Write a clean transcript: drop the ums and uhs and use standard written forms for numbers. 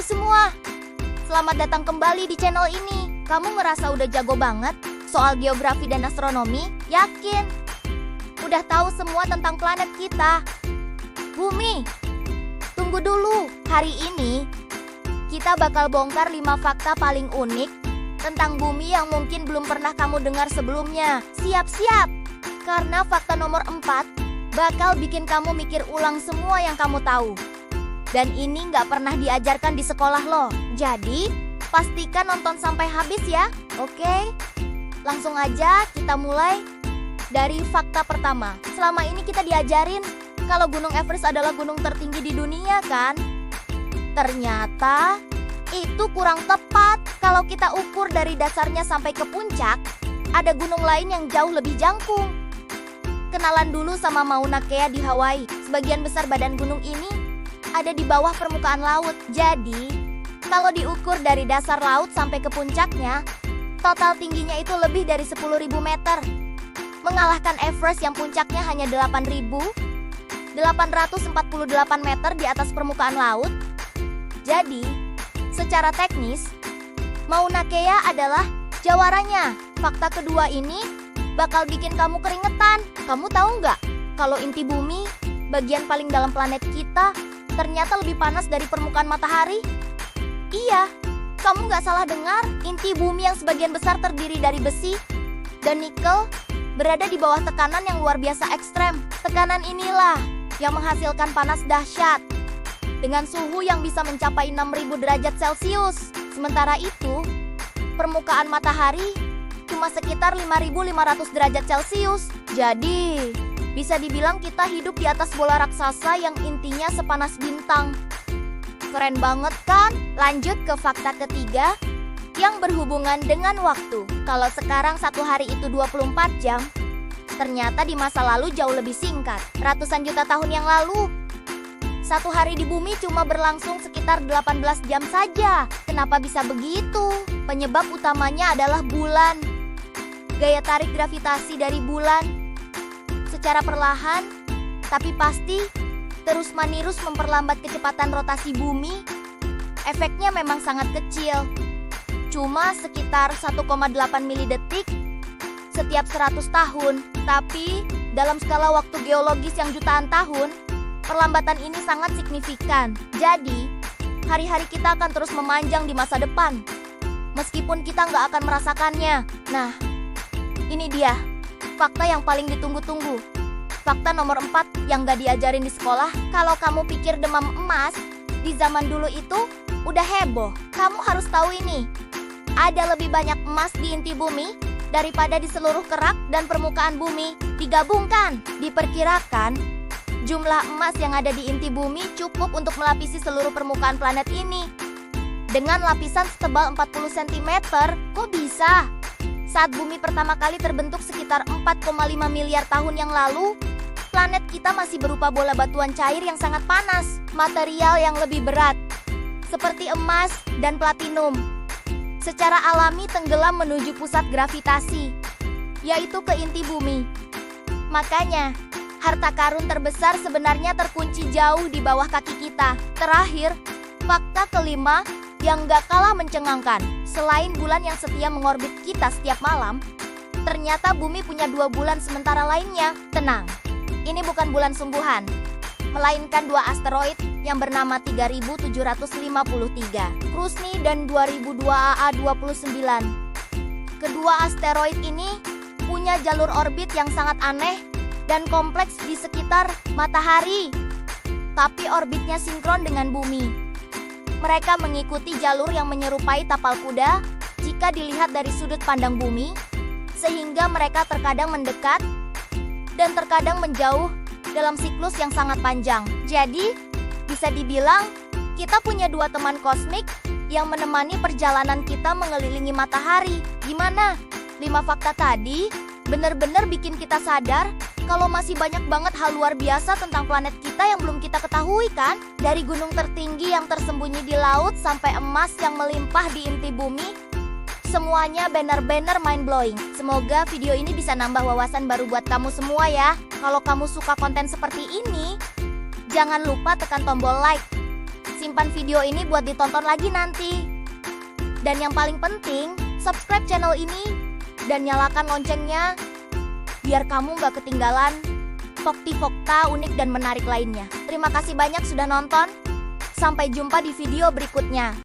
semua, selamat datang kembali di channel ini. Kamu ngerasa udah jago banget soal geografi dan astronomi? Yakin? Udah tahu semua tentang planet kita, Bumi? Tunggu dulu, hari ini kita bakal bongkar 5 fakta paling unik tentang Bumi yang mungkin belum pernah kamu dengar sebelumnya. Siap-siap, karena fakta nomor 4 bakal bikin kamu mikir ulang semua yang kamu tahu. Dan ini nggak pernah diajarkan di sekolah loh. Jadi, pastikan nonton sampai habis ya. Oke? Langsung aja kita mulai dari fakta pertama. Selama ini kita diajarin kalau Gunung Everest adalah gunung tertinggi di dunia kan? Ternyata itu kurang tepat. Kalau kita ukur dari dasarnya sampai ke puncak, ada gunung lain yang jauh lebih jangkung. Kenalan dulu sama Mauna Kea di Hawaii. Sebagian besar badan gunung ini ada di bawah permukaan laut. Jadi, kalau diukur dari dasar laut sampai ke puncaknya, total tingginya itu lebih dari 10.000 meter. Mengalahkan Everest yang puncaknya hanya 8.848 meter di atas permukaan laut. Jadi, secara teknis, Mauna Kea adalah jawaranya. Fakta kedua ini bakal bikin kamu keringetan. Kamu tahu nggak, kalau inti bumi, bagian paling dalam planet kita, ternyata lebih panas dari permukaan matahari? Iya, kamu nggak salah dengar. Inti bumi yang sebagian besar terdiri dari besi dan nikel berada di bawah tekanan yang luar biasa ekstrem. Tekanan inilah yang menghasilkan panas dahsyat dengan suhu yang bisa mencapai 6.000 derajat Celcius. Sementara itu, permukaan matahari cuma sekitar 5.500 derajat Celcius. Jadi, bisa dibilang kita hidup di atas bola raksasa yang intinya sepanas bintang. Keren banget kan? Lanjut ke fakta ketiga yang berhubungan dengan waktu. Kalau sekarang satu hari itu 24 jam, ternyata di masa lalu jauh lebih singkat. Ratusan juta tahun yang lalu, satu hari di bumi cuma berlangsung sekitar 18 jam saja. Kenapa bisa begitu? Penyebab utamanya adalah bulan. Gaya tarik gravitasi dari bulan secara perlahan, tapi pasti, terus-menerus memperlambat kecepatan rotasi bumi. Efeknya memang sangat kecil, cuma sekitar 1,8 milidetik setiap 100 tahun. Tapi, dalam skala waktu geologis yang jutaan tahun, perlambatan ini sangat signifikan. Jadi, hari-hari kita akan terus memanjang di masa depan, meskipun kita nggak akan merasakannya. Nah, ini dia fakta yang paling ditunggu-tunggu. Fakta nomor 4 yang gak diajarin di sekolah. Kalau kamu pikir demam emas di zaman dulu itu udah heboh, kamu harus tahu ini. Ada lebih banyak emas di inti bumi daripada di seluruh kerak dan permukaan bumi digabungkan. Diperkirakan, jumlah emas yang ada di inti bumi cukup untuk melapisi seluruh permukaan planet ini. Dengan lapisan setebal 40 cm, kok bisa? Saat bumi pertama kali terbentuk sekitar 4,5 miliar tahun yang lalu, planet kita masih berupa bola batuan cair yang sangat panas. Material yang lebih berat, seperti emas dan platinum, secara alami tenggelam menuju pusat gravitasi, yaitu ke inti bumi. Makanya, harta karun terbesar sebenarnya terkunci jauh di bawah kaki kita. Terakhir, fakta kelima yang gak kalah mencengangkan. Selain bulan yang setia mengorbit kita setiap malam, ternyata bumi punya 2 bulan sementara lainnya. Tenang, ini bukan bulan sungguhan, melainkan 2 asteroid yang bernama 3753, Krusny dan 2002 AA29. Kedua asteroid ini punya jalur orbit yang sangat aneh dan kompleks di sekitar matahari, tapi orbitnya sinkron dengan bumi. Mereka mengikuti jalur yang menyerupai tapal kuda jika dilihat dari sudut pandang bumi, sehingga mereka terkadang mendekat dan terkadang menjauh dalam siklus yang sangat panjang. Jadi, bisa dibilang kita punya 2 teman kosmik yang menemani perjalanan kita mengelilingi matahari. Gimana? 5 fakta tadi benar-benar bikin kita sadar kalau masih banyak banget hal luar biasa tentang planet kita yang belum kita ketahui kan? Dari gunung tertinggi yang tersembunyi di laut sampai emas yang melimpah di inti bumi, semuanya benar-benar mind-blowing. Semoga video ini bisa nambah wawasan baru buat kamu semua ya. Kalau kamu suka konten seperti ini, jangan lupa tekan tombol like Simpan video ini buat ditonton lagi nanti. Dan yang paling penting, subscribe channel ini dan nyalakan loncengnya biar kamu gak ketinggalan fakta unik dan menarik lainnya. Terima kasih banyak sudah nonton. Sampai jumpa di video berikutnya.